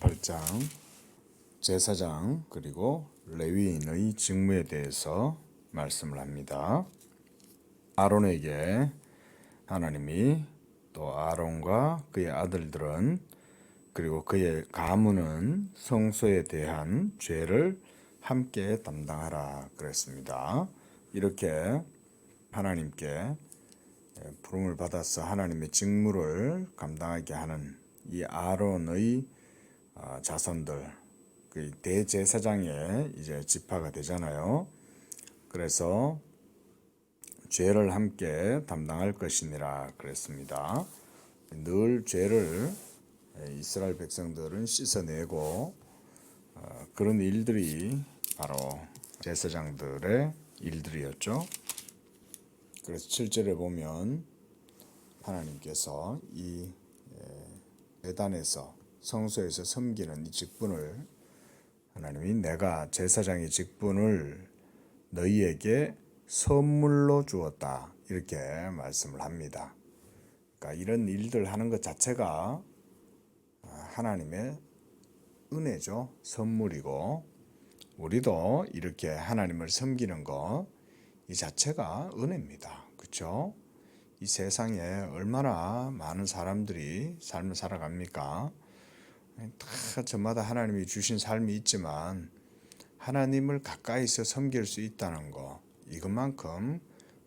38장 제사장 그리고 레위인의 직무에 대해서 말씀을 합니다. 아론에게 하나님이 또 아론과 그의 아들들은 그리고 그의 가문은 성소에 대한 죄를 함께 담당하라 그랬습니다. 이렇게 하나님께 부름을 받아서 하나님의 직무를 감당하게 하는 이 아론의 자손들, 그 대제사장의 이제 지파가 되잖아요. 그래서 죄를 함께 담당할 것이니라 그랬습니다. 늘 죄를 이스라엘 백성들은 씻어내고 그런 일들이 바로 제사장들의 일들이었죠. 그래서 7절에 보면 하나님께서 이 제단에서 성소에서 섬기는 이 직분을 하나님이 내가 제사장의 직분을 너희에게 선물로 주었다 이렇게 말씀을 합니다. 그러니까 이런 일들 하는 것 자체가 하나님의 은혜죠. 선물이고 우리도 이렇게 하나님을 섬기는 것 이 자체가 은혜입니다. 그렇죠? 이 세상에 얼마나 많은 사람들이 삶을 살아갑니까? 다 저마다 하나님이 주신 삶이 있지만 하나님을 가까이서 섬길 수 있다는 거 이것만큼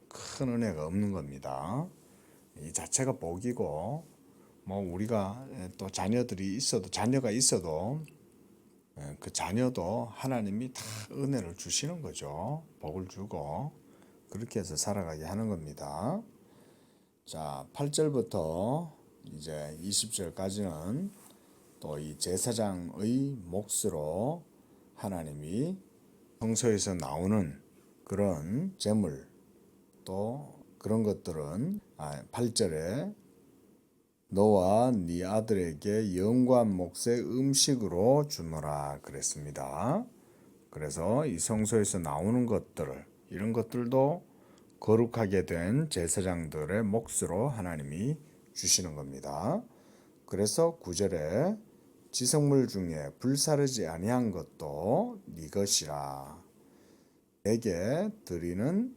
큰 은혜가 없는 겁니다. 이 자체가 복이고 뭐 우리가 또 자녀가 있어도 그 자녀도 하나님이 다 은혜를 주시는 거죠. 복을 주고 그렇게 해서 살아가게 하는 겁니다. 자, 8절부터 이제 20절까지는 또 이 제사장의 몫으로 하나님이 성소에서 나오는 그런 제물 또 그런 것들은 8절에 너와 네 아들에게 영과 몫의 음식으로 주노라 그랬습니다. 그래서 이 성소에서 나오는 것들을 이런 것들도 거룩하게 된 제사장들의 몫으로 하나님이 주시는 겁니다. 그래서 9절에 지성물 중에 불사르지 아니한 것도 네 것이라. 내게 드리는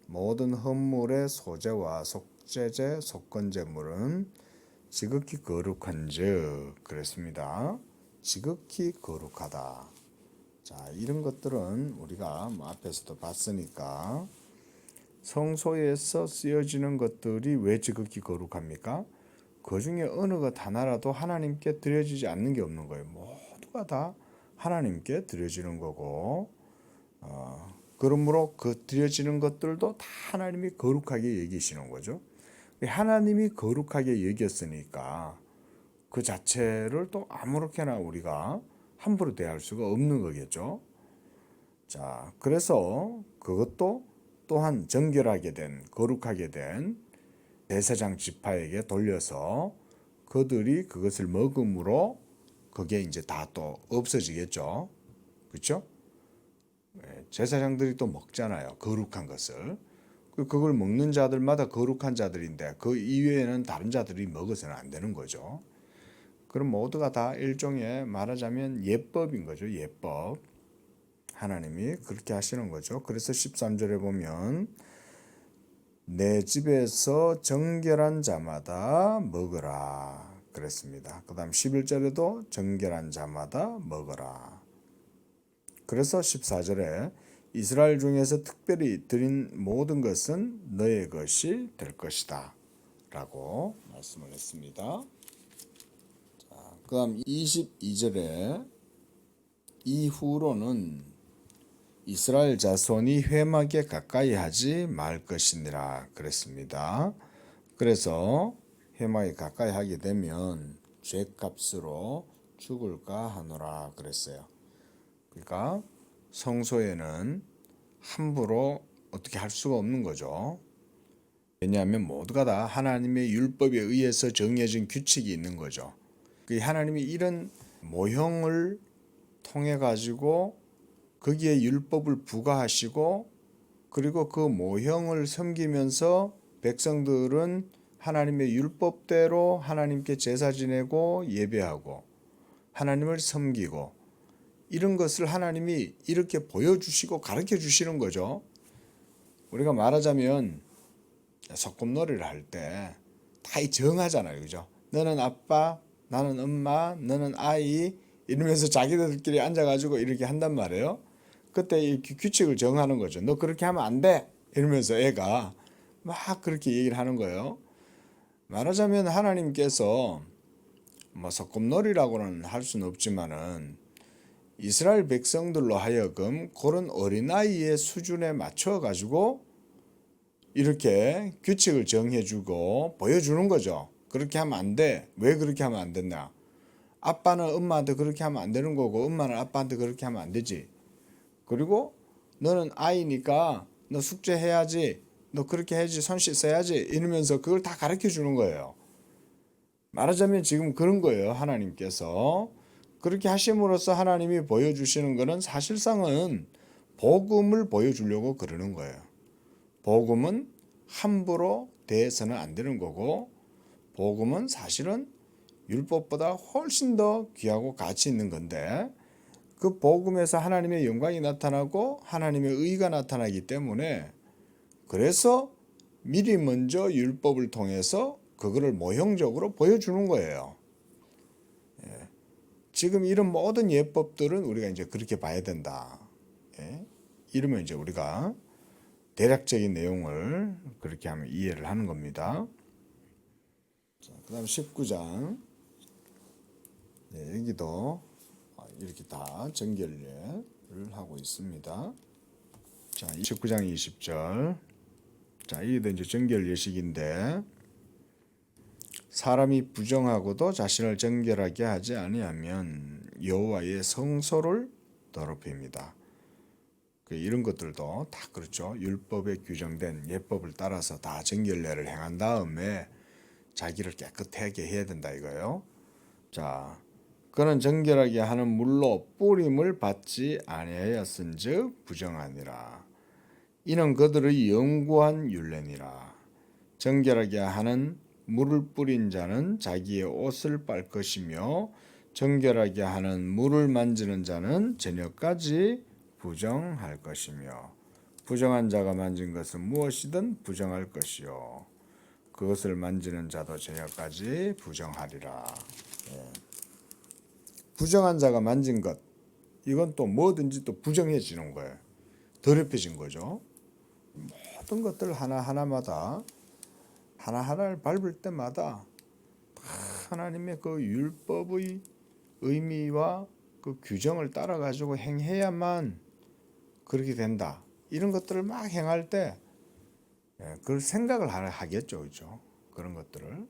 모든 헌물의 소제와 속죄제, 속건제물은 지극히 거룩한즉 그랬습니다. 지극히 거룩하다. 자, 이런 것들은 우리가 앞에서도 봤으니까 성소에서 쓰여지는 것들이 왜 지극히 거룩합니까? 그 중에 어느 것 하나라도 하나님께 드려지지 않는 게 없는 거예요. 모두가 다 하나님께 드려지는 거고 그러므로 그 드려지는 것들도 다 하나님이 거룩하게 여기시는 거죠. 하나님이 거룩하게 여겼으니까 그 자체를 또 아무렇게나 우리가 함부로 대할 수가 없는 거겠죠. 자, 그래서 그것도 또한 정결하게 된 거룩하게 된 제사장 지파에게 돌려서 그들이 그것을 먹음으로 그게 이제 다 또 없어지겠죠. 그렇죠? 제사장들이 또 먹잖아요. 거룩한 것을. 그걸 먹는 자들마다 거룩한 자들인데 그 이외에는 다른 자들이 먹어서는 안 되는 거죠. 그럼 모두가 다 일종의 말하자면 예법인 거죠. 예법. 하나님이 그렇게 하시는 거죠. 그래서 13절에 보면 내 집에서 정결한 자마다 먹으라 그랬습니다. 그 다음 11절에도 정결한 자마다 먹으라. 그래서 14절에 이스라엘 중에서 특별히 드린 모든 것은 너의 것이 될 것이다 라고 말씀을 했습니다. 그 다음 22절에 이후로는 이스라엘 자손이 회막에 가까이 하지 말 것이니라 그랬습니다. 그래서 회막에 가까이 하게 되면 죄값으로 죽을까 하노라 그랬어요. 그러니까 성소에는 함부로 어떻게 할 수가 없는 거죠. 왜냐하면 모두가 다 하나님의 율법에 의해서 정해진 규칙이 있는 거죠. 하나님이 이런 모형을 통해 가지고 거기에 율법을 부과하시고 그리고 그 모형을 섬기면서 백성들은 하나님의 율법대로 하나님께 제사 지내고 예배하고 하나님을 섬기고 이런 것을 하나님이 이렇게 보여주시고 가르쳐 주시는 거죠. 우리가 말하자면 소꿉놀이를 할 때 다 정하잖아요. 그죠? 너는 아빠, 나는 엄마, 너는 아이 이러면서 자기들끼리 앉아가지고 이렇게 한단 말이에요. 그때 이 규칙을 정하는 거죠. 너 그렇게 하면 안 돼. 이러면서 애가 막 그렇게 얘기를 하는 거예요. 말하자면 하나님께서 뭐 소꿉놀이라고는 할 수는 없지만은 이스라엘 백성들로 하여금 그런 어린아이의 수준에 맞춰 가지고 이렇게 규칙을 정해주고 보여주는 거죠. 그렇게 하면 안 돼. 왜 그렇게 하면 안 됐냐? 아빠는 엄마한테 그렇게 하면 안 되는 거고 엄마는 아빠한테 그렇게 하면 안 되지. 그리고 너는 아이니까 너 숙제해야지. 너 그렇게 해야지. 손 씻어야지. 이러면서 그걸 다 가르쳐 주는 거예요. 말하자면 지금 그런 거예요. 하나님께서. 그렇게 하심으로써 하나님이 보여주시는 것은 사실상은 복음을 보여주려고 그러는 거예요. 복음은 함부로 대해서는 안 되는 거고 복음은 사실은 율법보다 훨씬 더 귀하고 가치 있는 건데 그 복음에서 하나님의 영광이 나타나고 하나님의 의가 나타나기 때문에 그래서 미리 먼저 율법을 통해서 그거를 모형적으로 보여주는 거예요. 지금 이런 모든 예법들은 우리가 이제 그렇게 봐야 된다. 이러면 이제 우리가 대략적인 내용을 그렇게 하면 이해를 하는 겁니다. 그 다음 19장. 여기도 이렇게 다 정결례를 하고 있습니다. 자, 19장 20절. 자, 이게 이제 정결예식인데 사람이 부정하고도 자신을 정결하게 하지 아니하면 여호와의 성소를 더럽힙니다. 이런 것들도 다 그렇죠. 율법에 규정된 예법을 따라서 다 정결례를 행한 다음에 자기를 깨끗하게 해야 된다 이거예요. 자, 그는 정결하게 하는 물로 뿌림을 받지 아니하였은즉 부정하니라. 이는 그들의 영구한 율례니라. 정결하게 하는 물을 뿌린 자는 자기의 옷을 빨 것이며 정결하게 하는 물을 만지는 자는 저녁까지 부정할 것이며 부정한 자가 만진 것은 무엇이든 부정할 것이요 그것을 만지는 자도 저녁까지 부정하리라. 부정한 자가 만진 것 이건 또 뭐든지 또 부정해지는 거예요. 더럽혀진 거죠. 모든 것들 하나하나마다 하나하나를 밟을 때마다 하나님의 그 율법의 의미와 그 규정을 따라 가지고 행해야만 그렇게 된다. 이런 것들을 막 행할 때 그걸 생각을 하겠죠, 그렇죠? 그런 것들을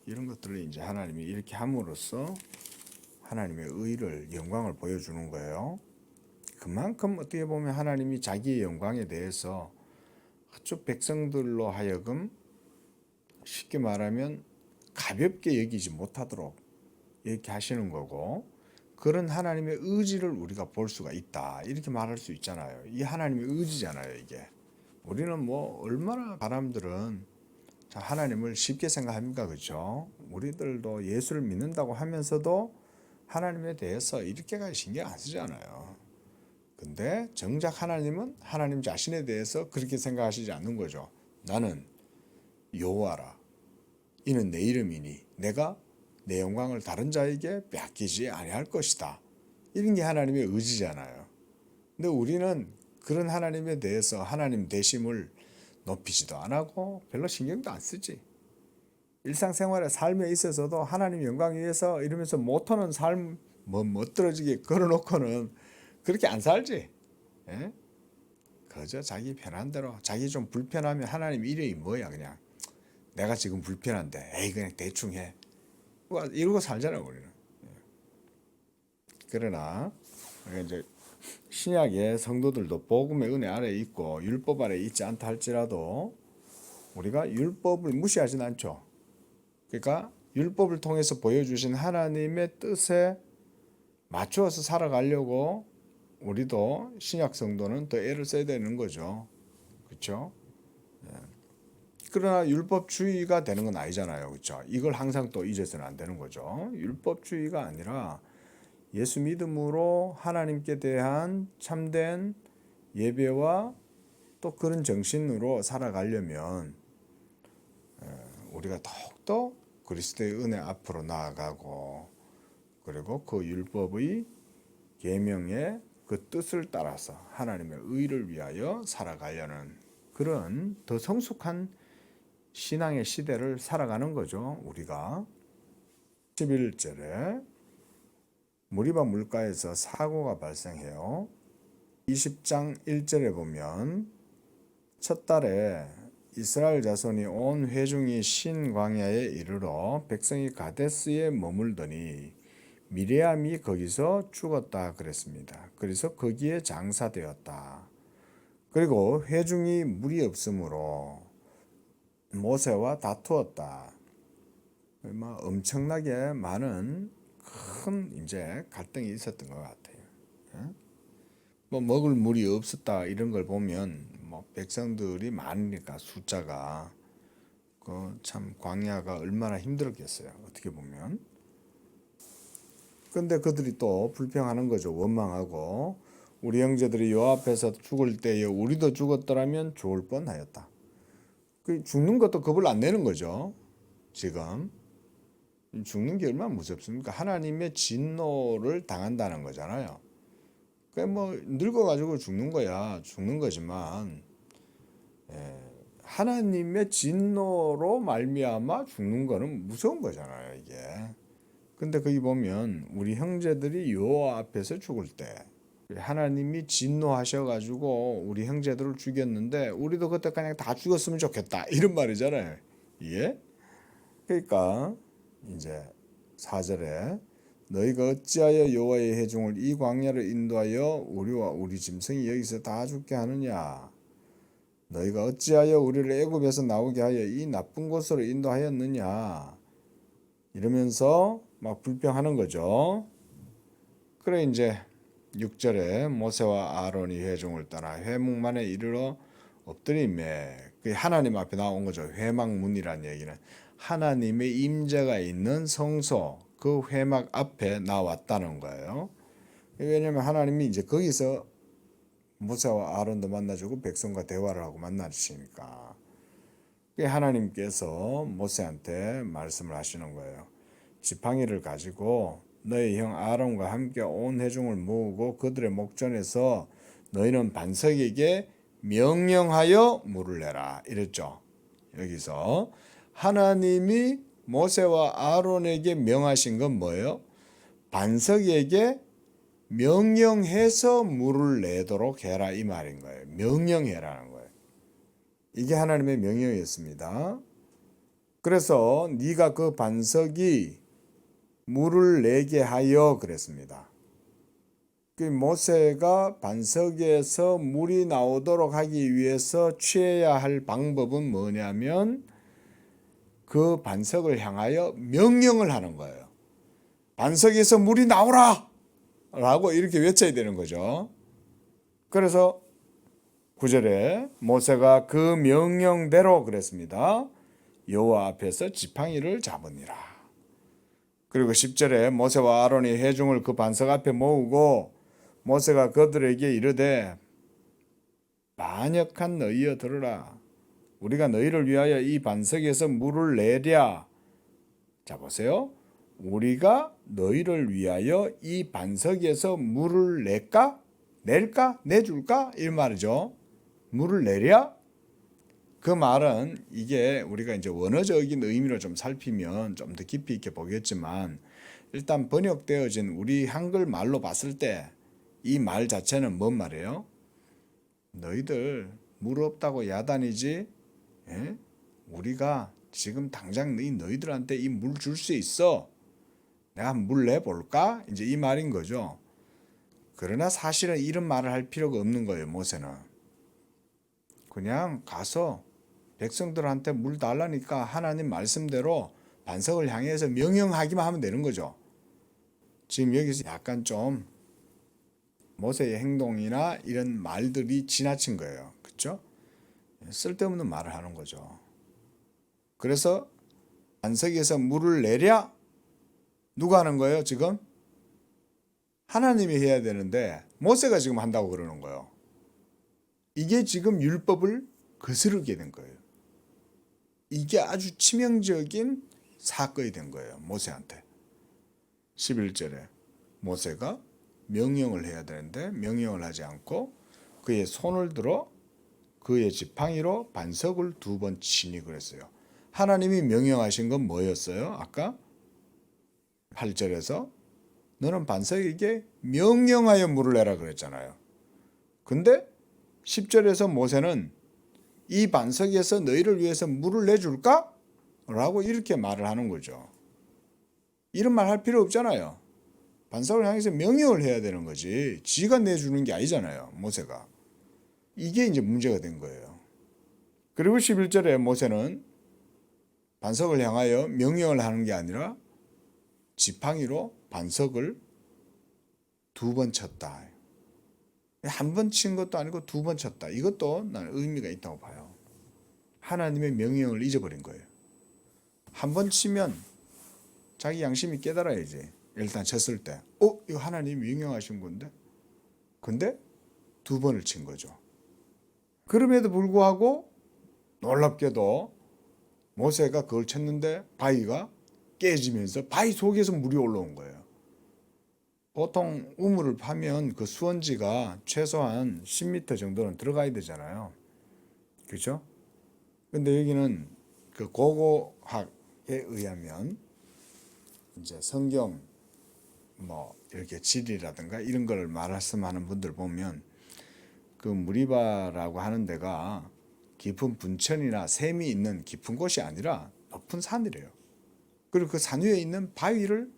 이런 것들을 이제 하나님이 이렇게 함으로써 하나님의 의를 영광을 보여주는 거예요. 그만큼 어떻게 보면 하나님이 자기의 영광에 대해서 아주 백성들로 하여금 쉽게 말하면 가볍게 여기지 못하도록 이렇게 하시는 거고 그런 하나님의 의지를 우리가 볼 수가 있다. 이렇게 말할 수 있잖아요. 이 하나님의 의지잖아요, 이게. 우리는 뭐 얼마나 사람들은 하나님을 쉽게 생각합니까? 그렇죠? 우리들도 예수를 믿는다고 하면서도 하나님에 대해서 이렇게까지 신경 안 쓰잖아요. 근데 정작 하나님은 하나님 자신에 대해서 그렇게 생각하시지 않는 거죠. 나는 여호와라. 이는 내 이름이니 내가 내 영광을 다른 자에게 빼앗기지 아니할 것이다. 이런 게 하나님의 의지잖아요. 근데 우리는 그런 하나님에 대해서 하나님 되심을 높이지도 안 하고 별로 신경도 안 쓰지. 일상생활의 삶에 있어서도 하나님 영광 위해서 이러면서 못하는 삶 멋들어지게 걸어놓고는 그렇게 안 살지. 예? 그저 자기 편한 대로 자기 좀 불편하면 하나님 이름이 뭐야 그냥 내가 지금 불편한데 에이 그냥 대충 해 이러고 살잖아 우리는. 그러나 이제 신약의 성도들도 복음의 은혜 아래 있고 율법 아래 있지 않다 할지라도 우리가 율법을 무시하진 않죠. 그러니까 율법을 통해서 보여주신 하나님의 뜻에 맞추어서 살아가려고 우리도 신약 성도는 더 애를 써야 되는 거죠. 그렇죠? 그러나 율법주의가 되는 건 아니잖아요. 그렇죠? 이걸 항상 또 잊어서는 안 되는 거죠. 율법주의가 아니라 예수 믿음으로 하나님께 대한 참된 예배와 또 그런 정신으로 살아가려면 우리가 더욱더 그리스도의 은혜 앞으로 나아가고, 그리고 그 율법의 계명의 그 뜻을 따라서 하나님의 의를 위하여 살아가려는 그런 더 성숙한 신앙의 시대를 살아가는 거죠. 우리가 11절에 무리바 물가에서 사고가 발생해요. 20장 1절에 보면 첫 달에 이스라엘 자손이 온 회중이 신 광야에 이르러 백성이 가데스에 머물더니 미레암이 거기서 죽었다 그랬습니다. 그래서 거기에 장사되었다. 그리고 회중이 물이 없으므로 모세와 다투었다. 엄청나게 많은 큰 이제 갈등이 있었던 것 같아요. 먹을 물이 없었다 이런 걸 보면 백성들이 많으니까 숫자가 참 광야가 얼마나 힘들었겠어요. 어떻게 보면. 근데 그들이 또 불평하는 거죠. 원망하고 우리 형제들이 요 앞에서 죽을 때에 우리도 죽었더라면 좋을 뻔하였다. 죽는 것도 겁을 안 내는 거죠. 지금 죽는 게 얼마나 무섭습니까? 하나님의 진노를 당한다는 거잖아요. 늙어가지고 죽는 거야. 죽는 거지만 하나님의 진노로 말미암아 죽는 거는 무서운 거잖아요. 이게. 근데 거기 보면 우리 형제들이 요 앞에서 죽을 때 하나님이 진노하셔가지고 우리 형제들을 죽였는데 우리도 그때 그냥 다 죽었으면 좋겠다 이런 말이잖아요. 예? 그러니까 이제 4절에 너희가 어찌하여 여호와의 회중을 이 광야를 인도하여 우리와 우리 짐승이 여기서 다 죽게 하느냐? 너희가 어찌하여 우리를 애굽에서 나오게 하여 이 나쁜 곳으로 인도하였느냐? 이러면서 막 불평하는 거죠. 그래 이제 6절에 모세와 아론이 회중을 떠나 회막문에 이르러 엎드리매, 그 하나님 앞에 나온 거죠. 회막문이란 얘기는 하나님의 임재가 있는 성소, 그 회막 앞에 나왔다는 거예요. 왜냐하면 하나님이 이제 거기서 모세와 아론도 만나주고 백성과 대화를 하고 만나주시니까 하나님께서 모세한테 말씀을 하시는 거예요. 지팡이를 가지고 너희 형 아론과 함께 온 회중을 모으고 그들의 목전에서 너희는 반석에게 명령하여 물을 내라 이랬죠. 여기서 하나님이 모세와 아론에게 명하신 건 뭐예요? 반석에게 명령해서 물을 내도록 해라 이 말인 거예요. 명령해라는 거예요. 이게 하나님의 명령이었습니다. 그래서 네가 그 반석이 물을 내게 하여 그랬습니다. 그 모세가 반석에서 물이 나오도록 하기 위해서 취해야 할 방법은 뭐냐면 그 반석을 향하여 명령을 하는 거예요. 반석에서 물이 나오라! 라고 이렇게 외쳐야 되는 거죠. 그래서 9절에 모세가 그 명령대로 그랬습니다. 여호와 앞에서 지팡이를 잡으니라. 그리고 10절에 모세와 아론이 회중을 그 반석 앞에 모으고 모세가 그들에게 이르되 반역한 너희여 들으라. 우리가 너희를 위하여 이 반석에서 물을 내랴. 자 보세요. 우리가 너희를 위하여 이 반석에서 물을 낼까? 낼까? 내줄까? 이 말이죠. 물을 내랴? 그 말은 이게 우리가 이제 원어적인 의미로 좀 살피면 좀 더 깊이 있게 보겠지만 일단 번역되어진 우리 한글 말로 봤을 때 이 말 자체는 뭔 말이에요? 너희들 물 없다고 야단이지? 예? 우리가 지금 당장 너희들한테 이 물 줄 수 있어. 내가 물 내볼까? 이제 이 말인 거죠. 그러나 사실은 이런 말을 할 필요가 없는 거예요. 모세는. 그냥 가서 백성들한테 물 달라니까 하나님 말씀대로 반석을 향해서 명령하기만 하면 되는 거죠. 지금 여기서 약간 좀 모세의 행동이나 이런 말들이 지나친 거예요. 그렇죠? 쓸데없는 말을 하는 거죠. 그래서 반석에서 물을 내랴 누가 하는 거예요 지금? 하나님이 해야 되는데 모세가 지금 한다고 그러는 거예요. 이게 지금 율법을 거스르게 된 거예요. 이게 아주 치명적인 사건이 된 거예요. 모세한테. 11절에 모세가 명령을 해야 되는데 명령을 하지 않고 그의 손을 들어 그의 지팡이로 반석을 2번 치니 그랬어요. 하나님이 명령하신 건 뭐였어요? 아까 8절에서 너는 반석에게 명령하여 물을 내라 그랬잖아요. 근데 10절에서 모세는 이 반석에서 너희를 위해서 물을 내줄까? 라고 이렇게 말을 하는 거죠. 이런 말 할 필요 없잖아요. 반석을 향해서 명령을 해야 되는 거지. 지가 내주는 게 아니잖아요. 모세가. 이게 이제 문제가 된 거예요. 그리고 11절에 모세는 반석을 향하여 명령을 하는 게 아니라 지팡이로 반석을 2번 쳤다. 한 번 친 것도 아니고 2번 쳤다. 이것도 나는 의미가 있다고 봐요. 하나님의 명령을 잊어버린 거예요. 한 번 치면 자기 양심이 깨달아야지. 일단 쳤을 때 이거 하나님이 명령하신 건데? 근데 2번을 친 거죠. 그럼에도 불구하고 놀랍게도 모세가 그걸 쳤는데 바위가 깨지면서 바위 속에서 물이 올라온 거예요. 보통 우물을 파면 그 수원지가 최소한 10m 정도는 들어가야 되잖아요. 그렇죠? 근데 여기는 그 고고학에 의하면 이제 성경 뭐 이렇게 지리라든가 이런 걸 말씀하는 분들 보면 그 무리바라고 하는 데가 깊은 분천이나 샘이 있는 깊은 곳이 아니라 높은 산이래요. 그리고 그 산 위에 있는 바위를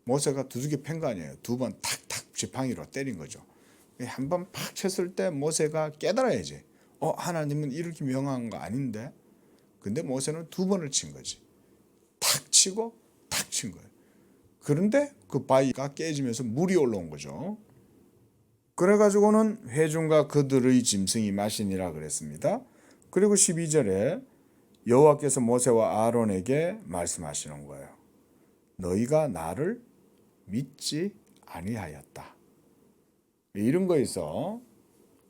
모세가 두들겨 팬 거 아니에요. 2번 탁탁 지팡이로 때린 거죠. 한 번 팍 쳤을 때 모세가 깨달아야지. 하나님은 이렇게 명한 거 아닌데. 근데 모세는 2번을 친 거지. 탁 치고 탁 친 거예요. 그런데 그 바위가 깨지면서 물이 올라온 거죠. 그래가지고는 회중과 그들의 짐승이 마시니라 그랬습니다. 그리고 12절에 여호와께서 모세와 아론에게 말씀하시는 거예요. 너희가 나를 믿지 아니하였다. 이런 거에서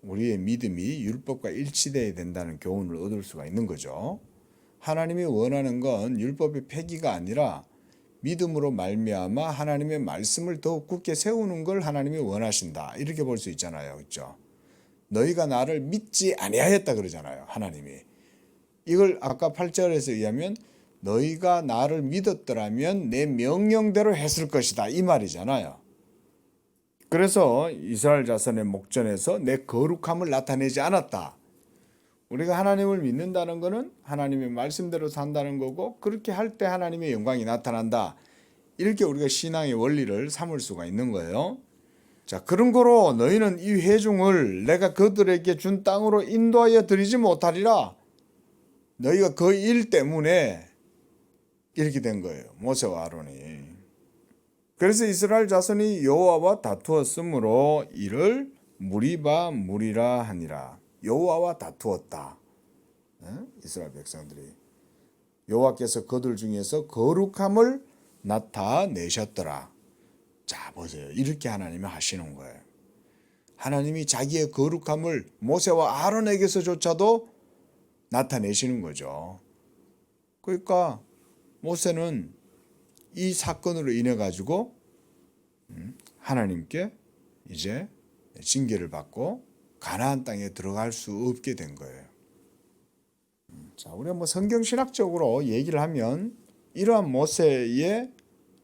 우리의 믿음이 율법과 일치되어야 된다는 교훈을 얻을 수가 있는 거죠. 하나님이 원하는 건 율법의 폐기가 아니라 믿음으로 말미암아 하나님의 말씀을 더욱 굳게 세우는 걸 하나님이 원하신다. 이렇게 볼 수 있잖아요. 그렇죠? 너희가 나를 믿지 아니하였다 그러잖아요. 하나님이. 이걸 아까 8절에서 의하면 너희가 나를 믿었더라면 내 명령대로 했을 것이다. 이 말이잖아요. 그래서 이스라엘 자손의 목전에서 내 거룩함을 나타내지 않았다. 우리가 하나님을 믿는다는 것은 하나님의 말씀대로 산다는 거고 그렇게 할 때 하나님의 영광이 나타난다. 이렇게 우리가 신앙의 원리를 삼을 수가 있는 거예요. 자, 그런 거로 너희는 이 회중을 내가 그들에게 준 땅으로 인도하여 드리지 못하리라. 너희가 그 일 때문에 이렇게 된 거예요. 모세와 아론이. 그래서 이스라엘 자손이 여호와와 다투었으므로 이를 무리바 무리라 하니라. 여호와와 다투었다. 이스라엘 백성들이 여호와께서 그들 중에서 거룩함을 나타내셨더라. 자, 보세요. 이렇게 하나님이 하시는 거예요. 하나님이 자기의 거룩함을 모세와 아론에게서조차도 나타내시는 거죠. 그러니까 모세는 이 사건으로 인해 가지고 하나님께 이제 징계를 받고 가나안 땅에 들어갈 수 없게 된 거예요. 자, 우리가 뭐 성경 신학적으로 얘기를 하면 이러한 모세의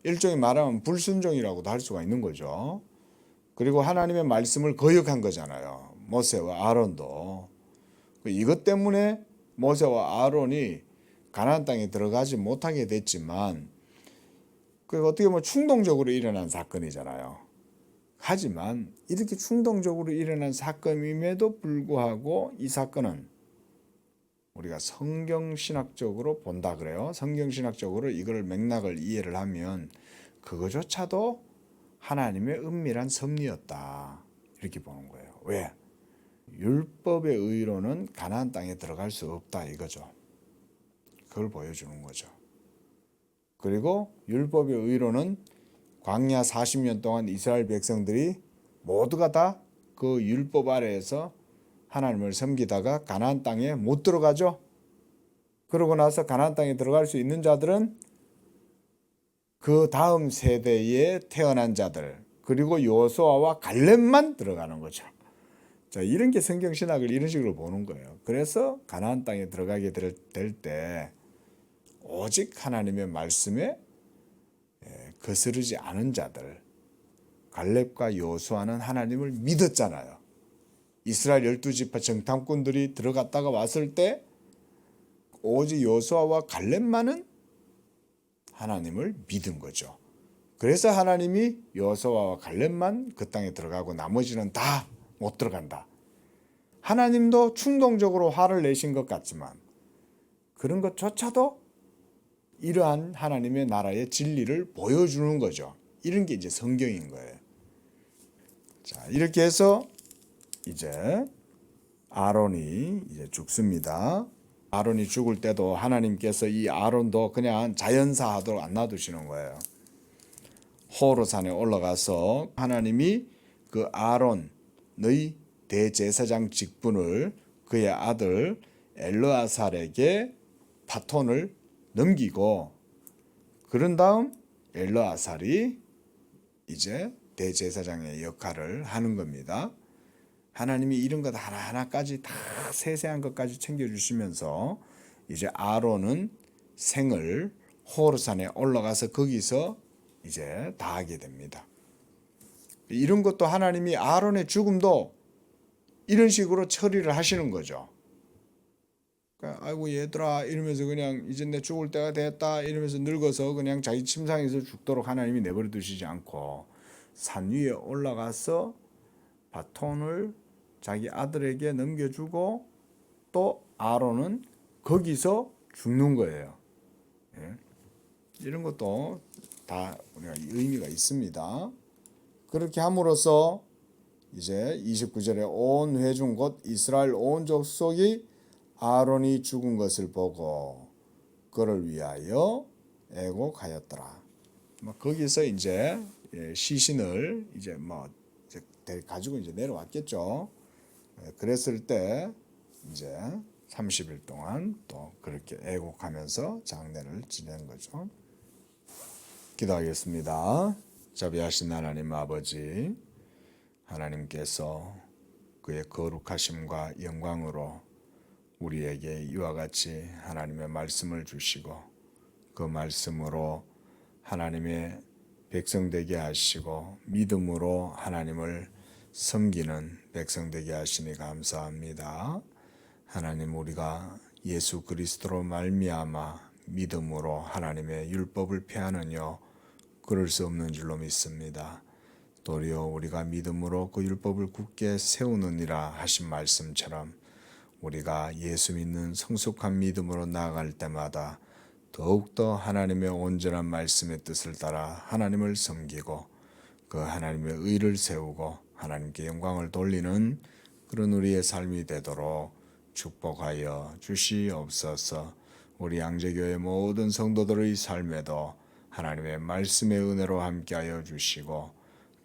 일종의 말하면 불순종이라고도 할 수가 있는 거죠. 그리고 하나님의 말씀을 거역한 거잖아요. 모세와 아론도. 이것 때문에 모세와 아론이 가나안 땅에 들어가지 못하게 됐지만 그 어떻게 보면 충동적으로 일어난 사건이잖아요. 하지만 이렇게 충동적으로 일어난 사건임에도 불구하고 이 사건은 우리가 성경신학적으로 본다 그래요. 성경신학적으로 이걸 맥락을 이해를 하면 그거조차도 하나님의 은밀한 섭리였다. 이렇게 보는 거예요. 왜? 율법의 의로는 가나안 땅에 들어갈 수 없다 이거죠. 그걸 보여주는 거죠. 그리고 율법의 의로는 광야 40년 동안 이스라엘 백성들이 모두가 다 그 율법 아래에서 하나님을 섬기다가 가나안 땅에 못 들어가죠. 그러고 나서 가나안 땅에 들어갈 수 있는 자들은 그 다음 세대에 태어난 자들, 그리고 여호수아와 갈렙만 들어가는 거죠. 자, 이런 게 성경 신학을 이런 식으로 보는 거예요. 그래서 가나안 땅에 들어가게 될 때 오직 하나님의 말씀에 거스르지 않은 자들, 갈렙과 여호수아는 하나님을 믿었잖아요. 이스라엘 12지파 정탐꾼들이 들어갔다가 왔을 때 오직 여호수아와 갈렙만은 하나님을 믿은 거죠. 그래서 하나님이 여호수아와 갈렙만 그 땅에 들어가고 나머지는 다 못 들어간다. 하나님도 충동적으로 화를 내신 것 같지만 그런 것조차도 이러한 하나님의 나라의 진리를 보여주는 거죠. 이런 게 이제 성경인 거예요. 자, 이렇게 해서 이제 아론이 이제 죽습니다. 아론이 죽을 때도 하나님께서 이 아론도 그냥 자연사하도록 안 놔두시는 거예요. 호르산에 올라가서 하나님이 그 아론의 대제사장 직분을 그의 아들 엘르아살에게 바톤을 넘기고, 그런 다음 엘르아살이 이제 대제사장의 역할을 하는 겁니다. 하나님이 이런 것 하나하나까지 다 세세한 것까지 챙겨주시면서 이제 아론은 생을 호르산에 올라가서 거기서 이제 다 하게 됩니다. 이런 것도 하나님이 아론의 죽음도 이런 식으로 처리를 하시는 거죠. 그러니까 아이고 얘들아 이러면서 그냥 이제 내 죽을 때가 됐다 이러면서 늙어서 그냥 자기 침상에서 죽도록 하나님이 내버려 두시지 않고 산 위에 올라가서 바톤을 자기 아들에게 넘겨주고 또 아론은 거기서 죽는 거예요. 예. 이런 것도 다 우리가 의미가 있습니다. 그렇게 함으로써 이제 29절에 온 회중 곧 이스라엘 온 족속이 아론이 죽은 것을 보고 그를 위하여 애곡하였더라. 거기서 이제 시신을 이제 가지고 이제 내려왔겠죠. 그랬을 때 이제 30일 동안 또 그렇게 애곡하면서 장례를 지낸 거죠. 기도하겠습니다. 자비하신 하나님 아버지, 하나님께서 그의 거룩하심과 영광으로 우리에게 이와 같이 하나님의 말씀을 주시고 그 말씀으로 하나님의 백성 되게 하시고 믿음으로 하나님을 섬기는 백성 되게 하시니 감사합니다. 하나님, 우리가 예수 그리스도로 말미암아 믿음으로 하나님의 율법을 폐하느뇨 그럴 수 없는 줄로 믿습니다. 도리어 우리가 믿음으로 그 율법을 굳게 세우느니라 하신 말씀처럼 우리가 예수 믿는 성숙한 믿음으로 나아갈 때마다 더욱더 하나님의 온전한 말씀의 뜻을 따라 하나님을 섬기고 그 하나님의 의를 세우고 하나님께 영광을 돌리는 그런 우리의 삶이 되도록 축복하여 주시옵소서. 우리 양재교회 모든 성도들의 삶에도 하나님의 말씀의 은혜로 함께하여 주시고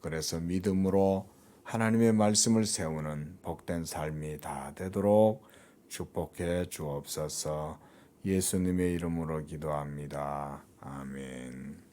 그래서 믿음으로 하나님의 말씀을 세우는 복된 삶이 다 되도록 축복해 주옵소서. 예수님의 이름으로 기도합니다. 아멘.